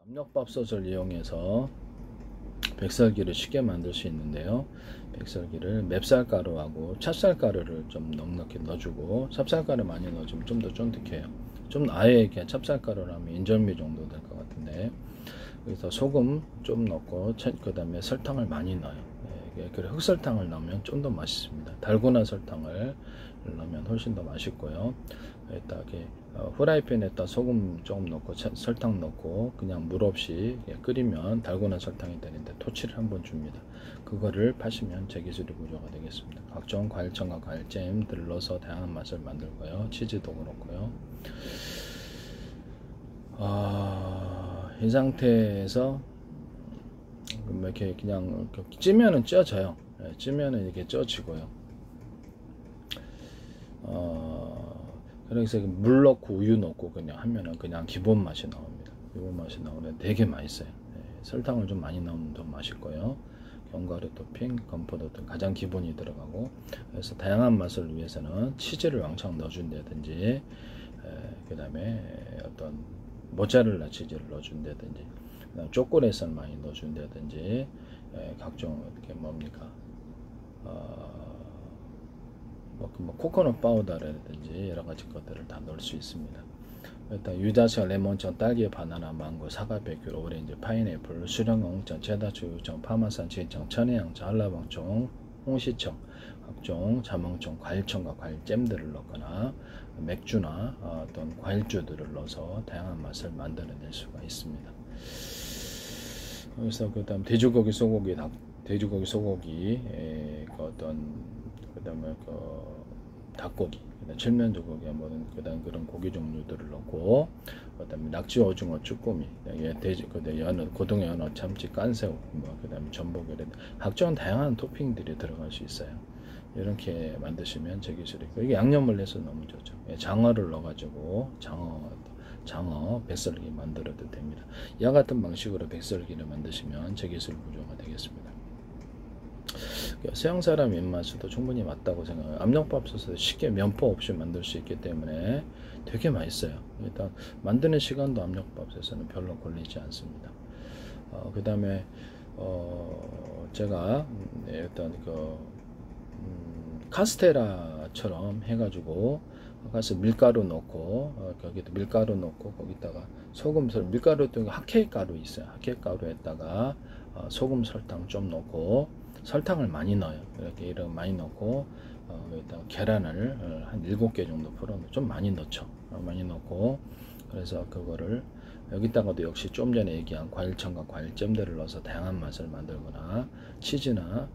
압력밥솥을 이용해서 백설기를 쉽게 만들 수 있는데요. 백설기를 맵쌀가루하고 찹쌀가루를 좀 넉넉히 넣어주고, 찹쌀가루 많이 넣어주면 좀 더 쫀득해요. 좀 아예 이렇게 찹쌀가루라면 인절미 정도 될 것 같은데, 그래서 소금 좀 넣고 그 다음에 설탕을 많이 넣어요. 그리고 흑설탕을 넣으면 좀 더 맛있습니다. 달고나 설탕을 넣으면 훨씬 더 맛있고요. 이렇게 후라이팬에다 소금 조금 넣고 설탕 넣고 그냥 물 없이 끓이면 달고나 설탕이 되는데 토치를 한번 줍니다. 그거를 파시면 제 기술이 구조가 되겠습니다. 각종 과일청과 과일잼들을 넣어서 다양한 맛을 만들고요. 치즈도 그렇고요. 이 상태에서 이렇게 그냥 찌면은 쪄져요. 찌면은 이렇게 쪄지고요. 그래서 물 넣고 우유 넣고 그냥 하면은 그냥 기본 맛이 나옵니다. 기본 맛이 나오는데 되게 맛있어요. 설탕을 좀 많이 넣으면 더 맛있고요. 견과류 토핑, 건포도 등 가장 기본이 들어가고, 그래서 다양한 맛을 위해서는 치즈를 왕창 넣어준다든지, 그 다음에 어떤 모짜렐라 치즈를 넣어준다든지, 초콜릿을 많이 넣어준다든지, 각종 이렇게 뭡니까 코코넛 파우더라든지 여러 가지 것들을 다 넣을 수 있습니다. 일단 유자차, 레몬청, 딸기, 바나나, 망고, 사과, 백귤, 오렌지, 파인애플, 수령홍청, 체다초유청, 파마산, 진청, 천혜향청, 한라봉청, 홍시청, 각종 자몽청, 과일청과 과일잼들을 넣거나 맥주나 어떤 과일주들을 넣어서 다양한 맛을 만들어낼 수가 있습니다. 그래서 그다음 돼지고기, 소고기, 돼지고기, 소고기, 그다음에 닭고기, 칠면조고기, 그다음 그런 고기 종류들을 넣고, 그다음에 낙지, 오징어, 쭈꾸미, 연어, 고등 연어, 참치, 깐새우, 그다음에 전복, 이런 각종 다양한 토핑들이 들어갈 수 있어요. 이렇게 만드시면 제 기술이고, 이게 양념을 내서 너무 좋죠. 장어를 넣어가지고 장어 백설기 만들어도 됩니다. 이와 같은 방식으로 백설기를 만드시면 제 기술 구조가 되겠습니다. 서양 사람 입맛에도 충분히 맞다고 생각해요. 압력밥솥에서 쉽게 면포 없이 만들 수 있기 때문에 되게 맛있어요. 일단 만드는 시간도 압력밥솥에서는 별로 걸리지 않습니다. 그 다음에 제가 일단 카스테라처럼 해가지고 밀가루 넣고 거기다 밀가루 넣고 거기다가 소금, 밀가루 또 핫케이크 가루 있어요. 핫케이크 가루에다가 소금, 설탕 좀 넣고, 설탕을 많이 넣어요. 이렇게 많이 넣고, 여기다가 계란을 한 7개 정도 풀어놓고, 좀 많이 넣죠. 많이 넣고, 그래서 그거를 여기다가도 역시 좀 전에 얘기한 과일청과 과일잼들을 넣어서 다양한 맛을 만들거나, 치즈나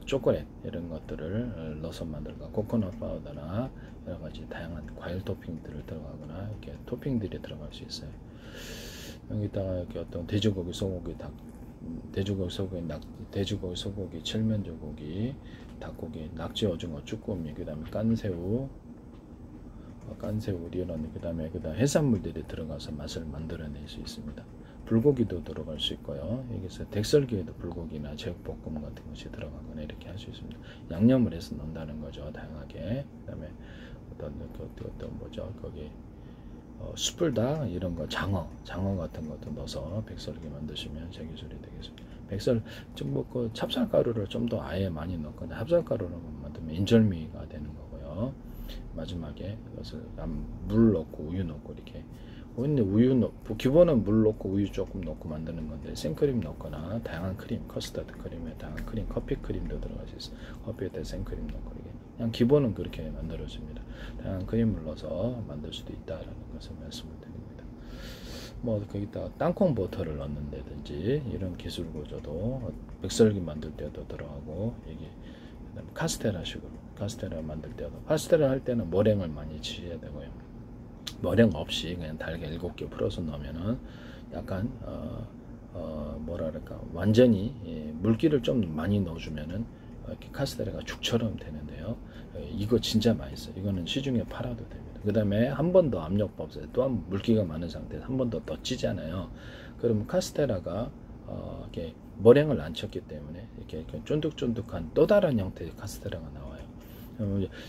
초콜릿 이런 것들을 넣어서 만들거나, 코코넛 파우더나 여러 가지 다양한 과일 토핑들을 들어가거나 이렇게 토핑들이 들어갈 수 있어요. 여기다가 이렇게 어떤 돼지고기, 소고기, 돼지고기, 소고기, 칠면조고기, 닭고기, 낙지, 오징어, 쭈꾸미, 그 다음에 깐새우, 이런 그 다음에 해산물들이 들어가서 맛을 만들어낼 수 있습니다. 불고기도 들어갈 수 있고요. 여기서 백설기에도 불고기나 제육볶음 같은 것이 들어가거나 이렇게 할 수 있습니다. 양념을 해서 넣는다는 거죠. 다양하게. 그 다음에 거기 숯불닭 이런 거, 장어 같은 것도 넣어서 백설기 만드시면 제 기술이 되겠습니다. 찹쌀가루를 좀 더 아예 많이 넣거나 찹쌀가루를 만들면 인절미가 되는 거고요. 마지막에 그것을 물 넣고 우유 넣고 이렇게, 기본은 물 넣고 우유 조금 넣고 만드는 건데, 생크림 넣거나 다양한 크림, 커스터드 크림에 다양한 크림, 커피 크림도 들어갈 수 있어요. 커피에다 생크림 넣고 이게 그냥 기본은 그렇게 만들어집니다. 다양한 크림을 넣어서 만들 수도 있다라는 것을 말씀을 드립니다. 거기다 땅콩 버터를 넣는다든지 이런 기술 구조도 백설기 만들 때도 들어가고, 이게 카스테라 만들 때도, 카스테라 할 때는 머랭을 많이 치셔야 되고요. 머랭 없이 그냥 달걀 7개 풀어서 넣으면은 약간 완전히 물기를 좀 많이 넣어주면은 이렇게 카스테라가 죽처럼 되는데요. 이거 진짜 맛있어요. 이거는 시중에 팔아도 됩니다. 그 다음에 한 번 더 압력밥솥에 또한 물기가 많은 상태에서 한 번 더 찌잖아요. 그러면 카스테라가 이렇게 머랭을 안 쳤기 때문에 이렇게 쫀득쫀득한 또 다른 형태의 카스테라가 나와요.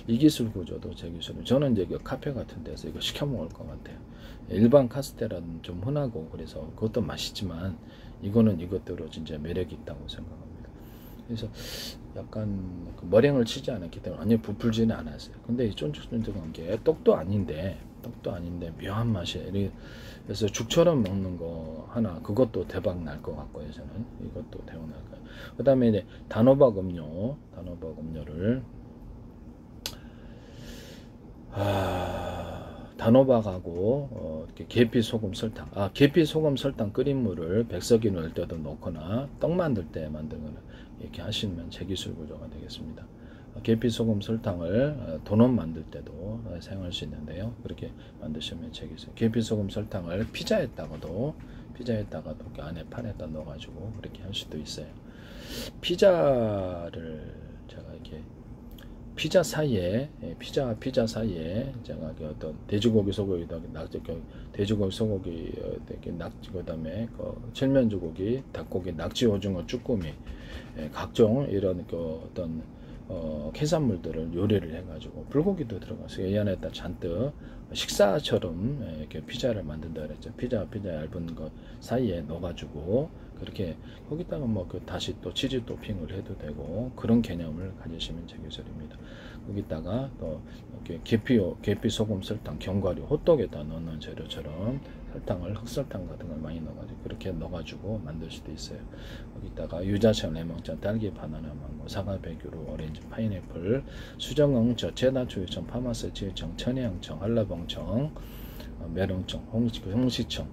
이 기술 구조도 제 기술은 저는 이제 카페 같은 데서 이거 시켜 먹을 것 같아요. 일반 카스테라는 좀 흔하고 그래서 그것도 맛있지만 이거는 이것대로 진짜 매력이 있다고 생각합니다. 그래서 약간 머랭을 치지 않았기 때문에 완전히 부풀지는 않았어요. 근데 이 쫀득쫀득한 게 떡도 아닌데 묘한 맛이에요. 그래서 죽처럼 먹는 거 하나 그것도 대박 날 것 같고요. 저는 이것도 대박 날 거예요. 그 다음에 이제 단호박 음료를 단호박하고 이렇게 계피 소금 설탕 계피 소금 설탕 끓인 물을 백석이 넣을 때도 넣거나 떡 만들 때 만들거나 이렇게 하시면 제 기술 구조가 되겠습니다. 계피 소금 설탕을 도넛 만들 때도 사용할 수 있는데요. 그렇게 만드시면 제 기술. 계피 소금 설탕을 피자에다가도 이렇게 안에 판에다 넣어가지고 그렇게 할 수도 있어요. 피자를 제가 이렇게 피자 사이에 제가 어떤 돼지고기 소고기 돼지고기 소고기 그다음에 칠면조고기 닭고기 낙지 오징어 쭈꾸미 각종 이런 어떤 해산물들을 요리를 해가지고 불고기도 들어가서 이 안에다 잔뜩 식사처럼 이렇게 피자를 만든다 그랬죠. 피자 얇은 거 사이에 넣어가지고 그렇게 거기다가 다시 또 치즈 토핑을 해도 되고 그런 개념을 가지시면 제 기술입니다. 거기다가 또 이렇게 계피 소금 설탕 견과류 호떡에다 넣는 재료처럼 설탕을 흑설탕 같은 걸 많이 넣어가지고 그렇게 넣어가지고 만들 수도 있어요. 거기다가 유자청, 레몬청, 딸기, 바나나, 망고, 사과, 배규로, 오렌지, 파인애플, 수정응청, 체다초유청, 파마스치유청, 천혜향청, 한라봉청, 메론청, 홍시청,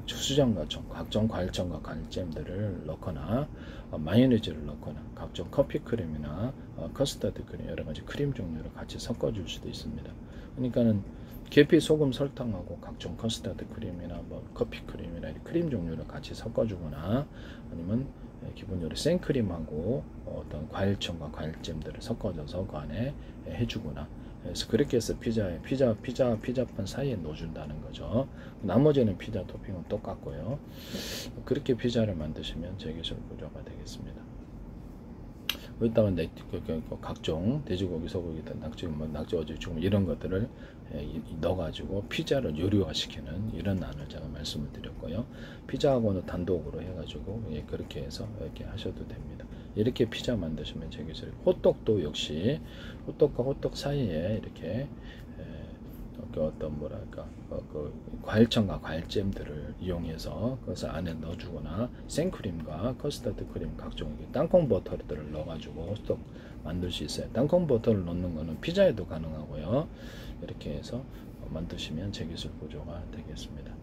수정과청, 각종 과일청과 과일잼들을 넣거나 마요네즈를 넣거나 각종 커피크림이나 커스터드 크림 여러가지 크림 종류를 같이 섞어줄 수도 있습니다. 그러니까는 계피 소금 설탕하고 각종 커스터드 크림이나 커피 크림이나 크림 종류를 같이 섞어주거나 아니면 기본적으로 생크림하고 어떤 과일청과 과일잼들을 섞어줘서 그 안에 해주거나 그래서 그렇게 해서 피자판 사이에 넣어준다는 거죠. 나머지는 피자 토핑은 똑같고요. 그렇게 피자를 만드시면 제 기술 구조가 되겠습니다. 거기다가 각종 돼지고기, 소고기, 낙지, 오징어 이런 것들을 넣어가지고 피자를 요리화시키는 이런 안을 제가 말씀을 드렸고요. 피자하고는 단독으로 해가지고 그렇게 해서 이렇게 하셔도 됩니다. 이렇게 피자 만드시면 제 기술이 호떡도 역시 호떡과 호떡 사이에 이렇게 어떤 과일청과 과일잼들을 이용해서 그것을 안에 넣어주거나 생크림과 커스터드 크림 각종 땅콩 버터들을 넣어가지고 호떡 만들 수 있어요. 땅콩 버터를 넣는 거는 피자에도 가능하고요. 이렇게 해서 만드시면 제 기술 구조가 되겠습니다.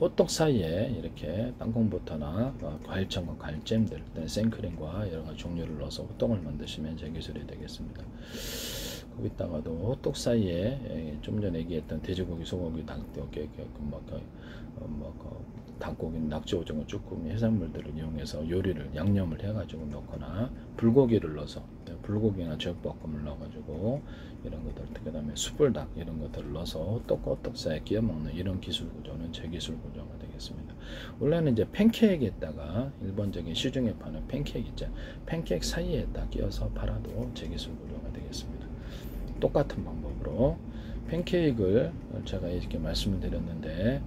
호떡 사이에 이렇게 땅콩 버터나 과일청과 과일잼들, 생크림과 여러 가지 종류를 넣어서 호떡을 만드시면 제 기술이 되겠습니다. 거기다가도 호떡 사이에 좀 전에 얘기했던 돼지고기, 소고기, 닭고기, 낙지, 오징어, 쭈꾸미 해산물들을 이용해서 요리를 양념을 해가지고 넣거나 불고기를 넣어서 불고기나 제육볶음을 넣어가지고 이런 것들 그 다음에 숯불닭 이런 것들을 넣어서 호떡 사이에 끼워 먹는 이런 기술 구조는 제 기술 구조가 되겠습니다. 원래는 이제 팬케이크에다가 일본적인 시중에 파는 팬케이크 있죠. 팬케이크 사이에다 끼워서 팔아도 제 기술 구조가 되겠습니다. 똑같은 방법으로 팬케이크를 제가 이렇게 말씀을 드렸는데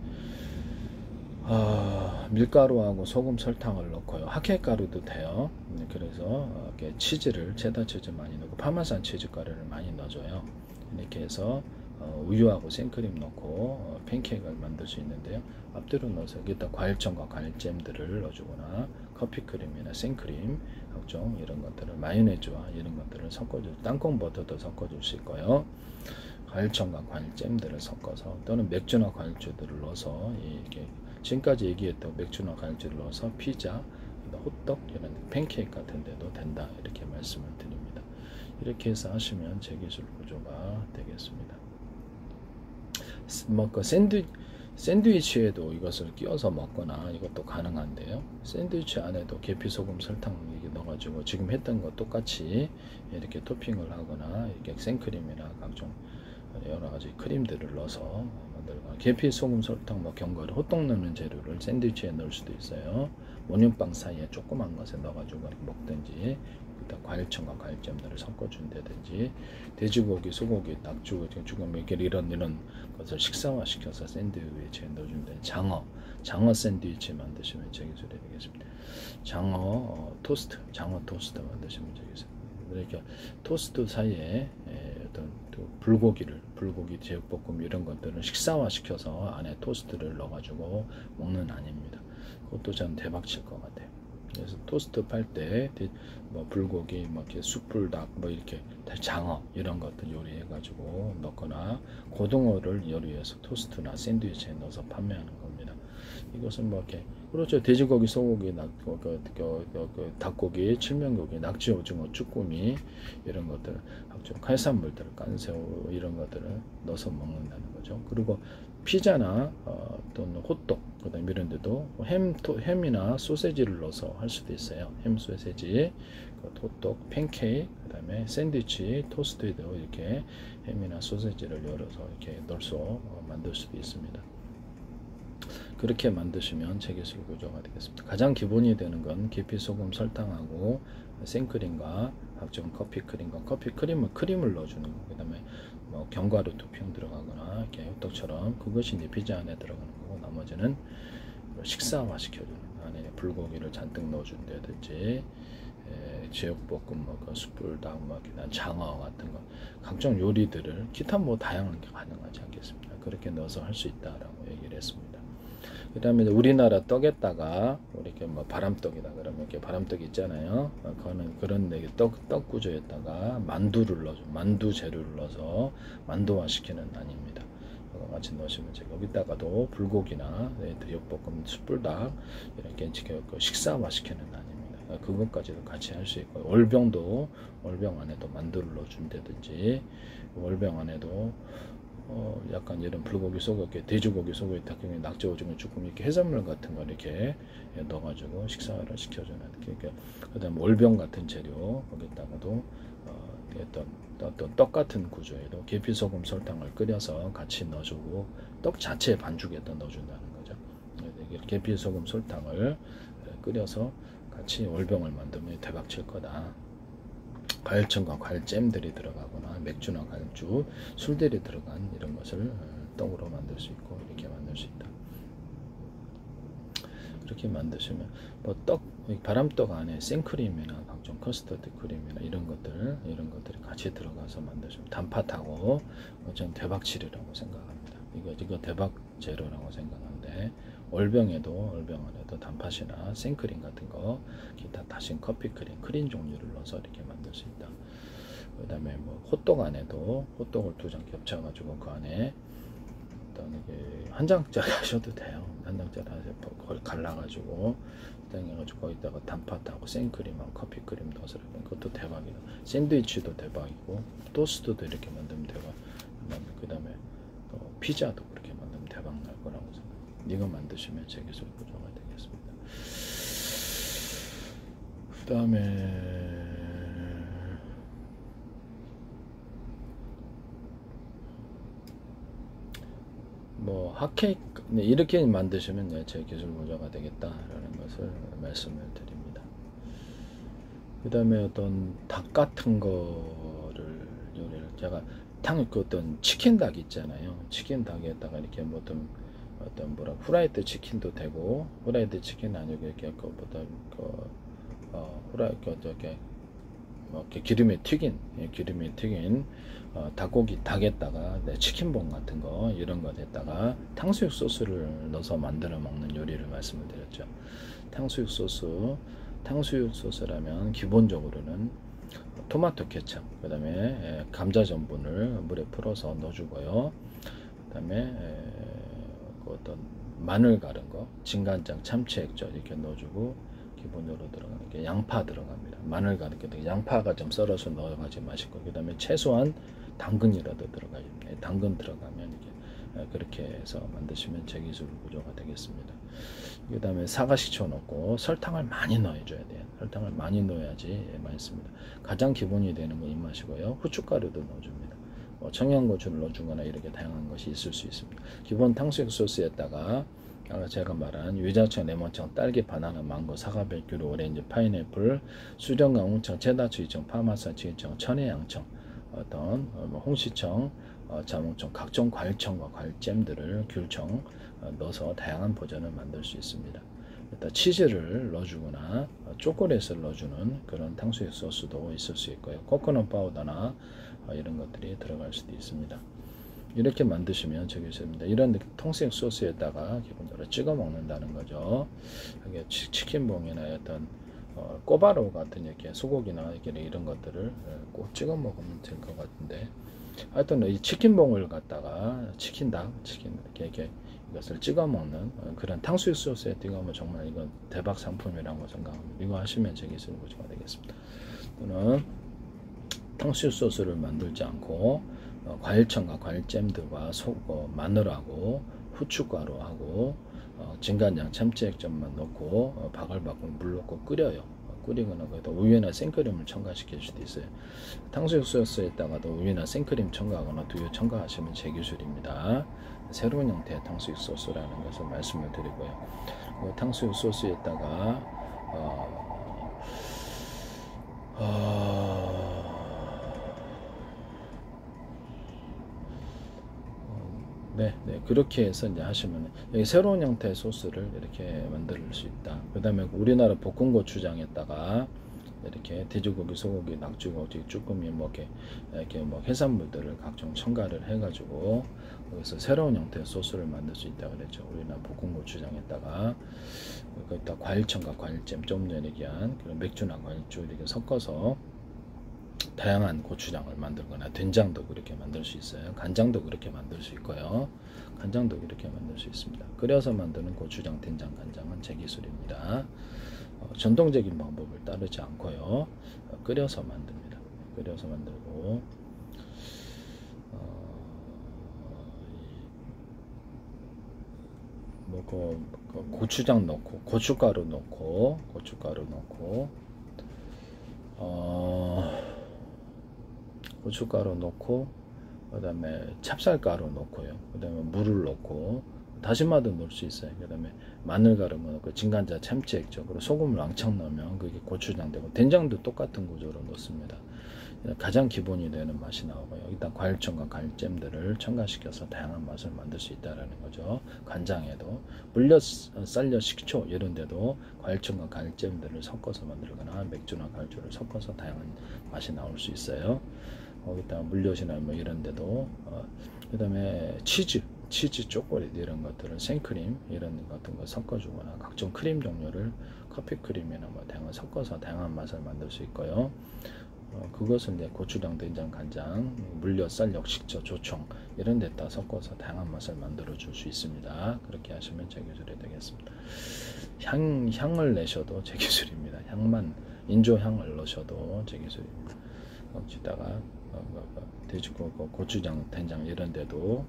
밀가루하고 소금 설탕을 넣고요. 핫케이크가루도 돼요. 그래서 이렇게 치즈를 체다 치즈 많이 넣고 파마산 치즈 가루를 많이 넣어줘요. 이렇게 해서 우유하고 생크림 넣고 팬케이크를 만들 수 있는데요. 앞뒤로 넣어서 여기다 과일청과 과일잼들을 넣어주거나 커피크림이나 생크림 각종 이런 것들을 마요네즈와 이런 것들을 섞어줄 땅콩 버터도 섞어줄 수 있고요. 과일청과 과일잼들을 섞어서 또는 맥주나 과일주들을 넣어서 이렇게 지금까지 얘기했던 맥주나 과일주를 넣어서 피자, 호떡 이런 팬케이크 같은 데도 된다 이렇게 말씀을 드립니다. 이렇게 해서 하시면 제 기술 구조가 되겠습니다. 샌드위치에도 이것을 끼워서 먹거나 이것도 가능한데요. 샌드위치 안에도 계피 소금 설탕 이렇게 넣어가지고 지금 했던 것 똑같이 이렇게 토핑을 하거나 이렇게 생크림이나 각종 여러 가지 크림들을 넣어서 들어가. 계피, 소금, 설탕, 뭐 견과류, 호떡 넣는 재료를 샌드위치에 넣을 수도 있어요. 모닝빵 사이에 조그만 것에 넣어가지고 먹든지, 일단 과일청과 과일잼들을 섞어준다든지, 돼지고기, 소고기, 낙주, 지금 이런 것을 식사화시켜서 샌드위치에 넣어준다든지, 장어 샌드위치 만드시면 제기술이 되겠습니다. 장어 토스트 만드시면 되겠습니다. 이렇게 토스트 사이에 어떤 불고기, 제육볶음 이런 것들은 식사화시켜서 안에 토스트를 넣어가지고 먹는 아닙니다. 그것도 참 대박 칠 것 같아요. 그래서 토스트 팔 때 뭐 불고기, 뭐 이렇게 숯불닭, 뭐 이렇게 장어 이런 것들 요리해가지고 넣거나 고등어를 요리해서 토스트나 샌드위치에 넣어서 판매하는 겁니다. 이것은 뭐 이렇게 그렇죠. 돼지고기, 소고기, 닭고기, 칠면고기, 낙지, 오징어, 쭈꾸미 이런 것들, 각종海산물들, 깐새우 이런 것들을 넣어서 먹는다는 거죠. 그리고 피자나 또는 호떡, 그다음 이런 데도 햄이나 소세지를 넣어서 할 수도 있어요. 햄, 소세지, 호떡, 팬케이크, 그다음에 샌드위치, 토스트에도 이렇게 햄이나 소세지를 열어서 이렇게 넣어서 만들 수도 있습니다. 그렇게 만드시면 제기술 구조가 되겠습니다. 가장 기본이 되는 건 계피, 소금, 설탕하고 생크림과 각종 커피 크림을 넣어주는 거. 그다음에 뭐 견과류 토핑 들어가거나 이렇게 호떡처럼 그것이 이제 피자 안에 들어가는 거고, 나머지는 식사화 시켜주는 안에 불고기를 잔뜩 넣어준다든지, 제육볶음, 뭐 숯불닭, 뭐 장어 같은 거, 각종 요리들을 기타 뭐 다양한 게 가능하지 않겠습니까? 그렇게 넣어서 할 수 있다라고 얘기를 했습니다. 그 다음에 우리나라 떡에다가 이렇게 뭐 바람떡이다 그러면 이렇게 바람떡 있잖아요. 그런 떡 구조에다가 만두 재료를 넣어서 만두화 시키는 아닙니다. 같이 넣으시면 제가 여기다가도 불고기나 제육볶음, 숯불닭 이렇게 식사화 시키는 아닙니다. 그것까지도 같이 할 수 있고, 월병 안에도 만두를 넣어준다든지, 월병 안에도 약간 이런 불고기, 소고기, 돼지고기, 소고기, 닭고기, 낙지, 오징어, 쭈꾸미 이렇게 해산물 같은 거 이렇게 넣어가지고 식사를 시켜주는, 그러니까 그다음 월병 같은 재료 거기다가도 어떤 떡 같은 구조에도 계피, 소금, 설탕을 끓여서 같이 넣어주고 떡 자체에 반죽에다 넣어준다는 거죠. 계피, 소금, 설탕을 끓여서 같이 월병을 만들면 대박 칠 거다. 과일청과 과일잼들이 들어가거나 맥주나 과일주, 술들이 들어간 이런 것을 떡으로 만들 수 있고 이렇게 만들 수 있다. 그렇게 만드시면 뭐 바람떡 안에 생크림이나 각종 커스터드 크림이나 이런 것들이 같이 들어가서 만드시면 단팥하고 전 대박칠이라고 생각합니다. 이거 대박 재료라고 생각하는데, 월병 안에도 단팥이나 생크림 같은 거, 기타 다신 크림 종류를 넣어서 이렇게 만들 수 있다. 그 다음에 뭐 호떡 안에도 호떡을 2장 겹쳐가지고 그 안에 이게 한 장짜리 하셔도 돼요. 한 장짜리 하셔서 그걸 갈라가지고 해가지고 거기다가 단팥하고 생크림하고 커피크림 넣어서 그것도 대박이다. 샌드위치도 대박이고 토스트도 이렇게 만들면 대박. 그 다음에 피자도 그렇게 만들면 대박 날 거라고 생각합니다. 이거 만드시면 제기술 구조가 되겠습니다. 그 다음에 뭐 핫케이크 이렇게 만드시면 제 기술 구조가 되겠다라는 것을 말씀을 드립니다. 그 다음에 어떤 닭 같은 거를 요리를 제가 어떤 치킨 닭 있잖아요. 치킨 닭에다가 이렇게 뭐 어떤 후라이드 치킨도 되고, 후라이드 치킨 아니고 이렇게 이렇게 기름에 튀긴 닭에다가 치킨봉 같은 거 이런 것에다가 탕수육 소스를 넣어서 만들어 먹는 요리를 말씀을 드렸죠. 탕수육 소스라면 기본적으로는 토마토 케첩, 그 다음에 감자 전분을 물에 풀어서 넣어주고요. 그 다음에 어떤 마늘 갈은 거, 진간장, 참치 액젓 이렇게 넣어주고, 기본적으로 들어가는 게 양파 들어갑니다. 마늘 갈은 게 양파가 좀 썰어서 넣어가지 마시고, 그 다음에 최소한 당근이라도 들어가야 됩니다. 당근 들어가면 이게 그렇게 해서 만드시면 제기술 구조가 되겠습니다. 그 다음에 사과식초 넣고 설탕을 많이 넣어줘야 돼요. 설탕을 많이 넣어야지 맛있습니다. 가장 기본이 되는 건 입맛이고요. 후춧가루도 넣어줍니다. 청양고추를 넣어주거나 이렇게 다양한 것이 있을 수 있습니다. 기본 탕수육 소스에다가 아까 제가 말한 유자청, 레몬청, 딸기, 바나나, 망고, 사과, 백규리, 오렌지, 파인애플, 수정강, 홍청, 체다 추위청, 파마산 추위청, 천혜양청, 어떤 홍시청, 자몽청, 각종 과일청과 과일잼들을 귤청 넣어서 다양한 버전을 만들 수 있습니다. 일단 치즈를 넣어주거나 초콜릿을 넣어주는 그런 탕수육 소스도 있을 수 있고요. 코코넛 파우더나 이런 것들이 들어갈 수도 있습니다. 이렇게 만드시면 되겠습니다. 이런 탕수육 소스에다가 기본적으로 찍어 먹는다는 거죠. 이게 치킨봉이나 어떤 꼬바로우 같은 이렇게 소고기나 이런 것들을 꼭 찍어 먹으면 될 것 같은데, 하여튼 이 치킨봉을 갖다가 치킨 이렇게 이것을 찍어 먹는 그런 탕수육 소스에 찍으면 정말 이건 대박 상품이라고 생각합니다. 이거 하시면 제 기술이 고치가 되겠습니다. 또는 탕수육 소스를 만들지 않고 과일청과 과일잼들과 마늘하고 후춧가루하고 진간장, 참치액젓만 넣고 바글바글 물 넣고 끓여요. 끓이거나 거기다 우유나 생크림을 첨가시킬 수도 있어요. 탕수육 소스에다가도 우유나 생크림 첨가하거나 두유 첨가하시면 제 기술입니다. 새로운 형태의 탕수육 소스라는 것을 말씀을 드리고요. 탕수육 소스에다가 네, 그렇게 해서 이제 하시면 여기 새로운 형태의 소스를 이렇게 만들 수 있다. 그 다음에 우리나라 볶은 고추장에다가 이렇게 돼지고기, 소고기, 낙지고기, 쭈꾸미 이렇게 해산물들을 각종 첨가를 해가지고 여기서 새로운 형태의 소스를 만들 수 있다 그랬죠. 우리나라 볶은 고추장에다가 거기다 과일청과 과일잼 좀 전에 얘기한 그런 맥주나 과일주 이렇게 섞어서 다양한 고추장을 만들거나 된장도 그렇게 만들 수 있어요. 간장도 그렇게 만들 수 있고요. 간장도 그렇게 만들 수 있습니다. 끓여서 만드는 고추장, 된장, 간장은 제 기술입니다. 전통적인 방법을 따르지 않고요. 끓여서 만듭니다. 끓여서 만들고 고추장 넣고 고춧가루 넣고 고춧가루 넣고 그 다음에 찹쌀가루 넣고요. 그 다음에 물을 넣고 다시마도 넣을 수 있어요. 그 다음에 마늘가루 넣고 진간장, 참치액젓, 그리고 소금을 왕창 넣으면 그게 고추장 되고, 된장도 똑같은 구조로 넣습니다. 가장 기본이 되는 맛이 나오고요. 일단 과일청과 과일잼들을 첨가시켜서 다양한 맛을 만들 수 있다는 거죠. 간장에도 물엿, 쌀엿, 식초 이런 데도 과일청과 과일잼들을 섞어서 만들거나 맥주나 과일주를 섞어서 다양한 맛이 나올 수 있어요. 거기다가 물엿이나 이런 데도 그 다음에 치즈 초콜릿 이런 것들을 생크림 이런 같은 거 섞어주거나 각종 크림 종류를 커피 크림이나 다양한 섞어서 다양한 맛을 만들 수 있고요. 그것은 이제 고추장, 된장, 간장, 물엿, 쌀엿, 식초, 조청 이런 데다 섞어서 다양한 맛을 만들어 줄 수 있습니다. 그렇게 하시면 제 기술이 되겠습니다. 향을 내셔도 제 기술입니다. 인조향을 넣으셔도 제 기술입니다. 거기다가 돼지고기, 고추장, 된장 이런 데도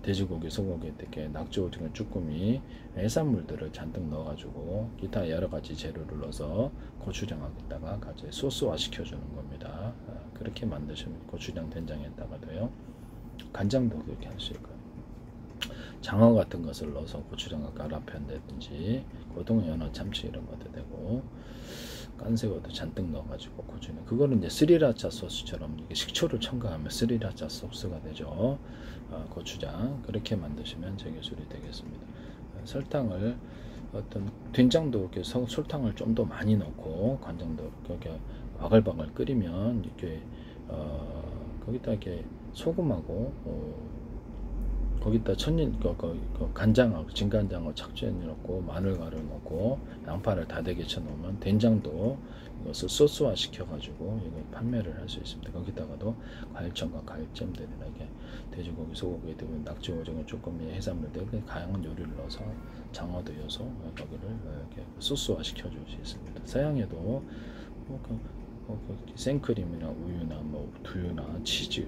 돼지고기, 소고기, 이렇게 낙지오징어, 쭈꾸미, 해산물들을 잔뜩 넣어가지고 기타 여러 가지 재료를 넣어서 고추장에다가 같이 소스화 시켜주는 겁니다. 그렇게 만드시면 고추장, 된장에다가도요. 간장도 그렇게 할 수 있고요. 장어 같은 것을 넣어서 고추장과 가라편다든지 고등, 연어, 참치 이런 것도 되고, 깐새우도 잔뜩 넣어가지고 고추는 그거는 이제 스리라차 소스처럼 이게 식초를 첨가하면 스리라차 소스가 되죠. 고추장 그렇게 만드시면 제 기술이 되겠습니다. 설탕을 된장도 이렇게 설탕을 좀 더 많이 넣고 간장도 이렇게 바글바글 끓이면 이렇게 거기다 이렇게 소금하고 거기다 간장하고 진간장하고 착즙 넣고 마늘가루 넣고 양파를 다대게 쳐 놓으면 된장도 이것을 소스화 시켜가지고 이거 판매를 할 수 있습니다. 거기다가도 과일청과 과일잼들이나 이게 돼지고기, 소고기, 낙지, 오징어, 쭈꾸미, 해산물들 다양한 요리를 넣어서 장어도 넣어서 거기를 이렇게 소스화 시켜줄 수 있습니다. 서양에도 생크림이나 우유나 두유나 치즈,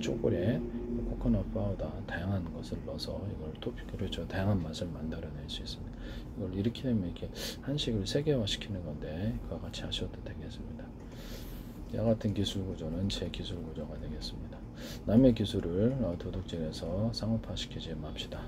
초콜릿, 코코넛 파우더 다양한 것을 넣어서 이걸 그렇죠. 다양한 맛을 만들어낼 수 있습니다. 이걸 이렇게 되면 이렇게 한식을 세계화 시키는 건데 그와 같이 하셔도 되겠습니다. 이와 같은 기술 구조는 제 기술 구조가 되겠습니다. 남의 기술을 도둑질해서 상업화시키지 맙시다.